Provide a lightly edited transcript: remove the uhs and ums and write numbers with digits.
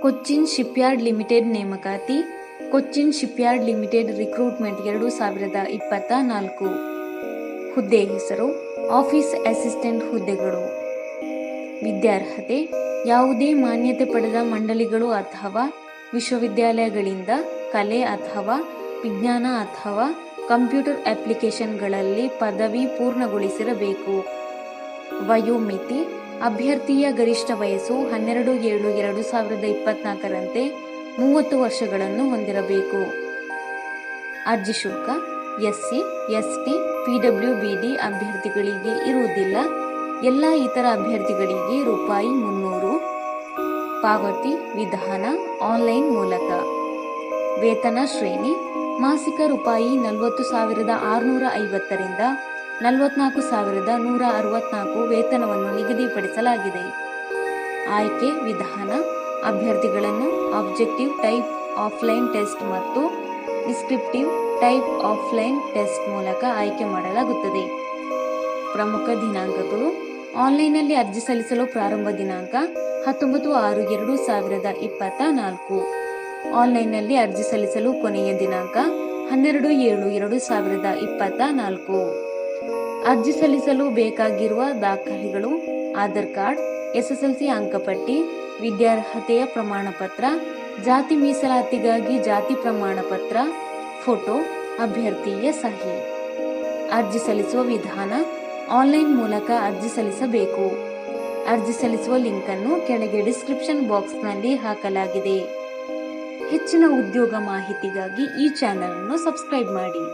Cochin shipyard limited ನೇಮಕಾತಿ. Cochin shipyard limited recruitment 2024. ಹುದ್ದೆ ಹೆಸರು ಆಫೀಸ್ ಅಸಿಸ್ಟೆಂಟ್ ಹುದ್ದೆಗಳು. ವಿದ್ಯಾರ್ಹತೆ ಯಾವುದೇ ಮಾನ್ಯತೆ ಪಡೆದ ಮಂಡಳಿಗಳು ಅಥವಾ ವಿಶ್ವವಿದ್ಯಾಲಯಗಳಿಂದ ಕಲೆ ಅಥವಾ ವಿಜ್ಞಾನ ಅಥವಾ ಕಂಪ್ಯೂಟರ್ ಅಪ್ಲಿಕೇಶನ್ಗಳಲ್ಲಿ ಪದವಿ ಪೂರ್ಣಗೊಳಿಸಿರಬೇಕು. ವಯೋಮಿತಿ ಅಭ್ಯರ್ಥಿಯ ಗರಿಷ್ಠ ವಯಸ್ಸು 12/7/2024ರಂತೆ 30 ವರ್ಷಗಳನ್ನು ಹೊಂದಿರಬೇಕು. ಅರ್ಜಿ ಶುಲ್ಕ SC, ST, PWBD ಅಭ್ಯರ್ಥಿಗಳಿಗೆ ಇರುವುದಿಲ್ಲ. ಎಲ್ಲ ಇತರ ಅಭ್ಯರ್ಥಿಗಳಿಗೆ ₹300. ಪಾವತಿ ವಿಧಾನ ಆನ್ಲೈನ್ ಮೂಲಕ. ವೇತನ ಶ್ರೇಣಿ ಮಾಸಿಕ ₹40,650ರಿಂದ 44,164 ವೇತನವನ್ನು ನಿಗದಿಪಡಿಸಲಾಗಿದೆ. ಆಯ್ಕೆ ವಿಧಾನ ಅಭ್ಯರ್ಥಿಗಳನ್ನು ಆಬ್ಜೆಕ್ಟಿವ್ ಟೈಪ್ ಆಫ್ಲೈನ್ ಟೆಸ್ಟ್ ಮತ್ತು ಡಿಸ್ಕ್ರಿಪ್ಟಿವ್ ಟೈಪ್ ಆಫ್ಲೈನ್ ಟೆಸ್ಟ್ ಮೂಲಕ ಆಯ್ಕೆ ಮಾಡಲಾಗುತ್ತದೆ. ಪ್ರಮುಖ ದಿನಾಂಕಗಳು: ಆನ್ಲೈನ್ನಲ್ಲಿ ಅರ್ಜಿ ಸಲ್ಲಿಸಲು ಪ್ರಾರಂಭ ದಿನಾಂಕ 19/6/2024. ಆನ್ಲೈನ್ನಲ್ಲಿ ಅರ್ಜಿ ಸಲ್ಲಿಸಲು ಕೊನೆಯ ದಿನಾಂಕ 12/7/2024. ಅರ್ಜಿ ಸಲ್ಲಿಸಲು ಬೇಕಾಗಿರುವ ದಾಖಲೆಗಳು: ಆಧಾರ್ ಕಾರ್ಡ್, SSLC ಅಂಕಪಟ್ಟಿ, ವಿದ್ಯಾರ್ಹತೆಯ ಪ್ರಮಾಣಪತ್ರ, ಜಾತಿ ಮೀಸಲಾತಿಗಾಗಿ ಜಾತಿ ಪ್ರಮಾಣಪತ್ರ, ಫೋಟೋ, ಅಭ್ಯರ್ಥಿಯ ಸಹಿ. ಅರ್ಜಿ ಸಲ್ಲಿಸುವ ವಿಧಾನ: ಆನ್ಲೈನ್ ಮೂಲಕ ಅರ್ಜಿ ಸಲ್ಲಿಸಬೇಕು. ಅರ್ಜಿ ಸಲ್ಲಿಸುವ ಲಿಂಕ್ ಅನ್ನು ಕೆಳಗೆ ಡಿಸ್ಕ್ರಿಪ್ಷನ್ ಬಾಕ್ಸ್ನಲ್ಲಿ ಹಾಕಲಾಗಿದೆ. ಹೆಚ್ಚಿನ ಉದ್ಯೋಗ ಮಾಹಿತಿಗಾಗಿ ಈ ಚಾನೆಲ್ ಅನ್ನು ಸಬ್ಸ್ಕ್ರೈಬ್ ಮಾಡಿ.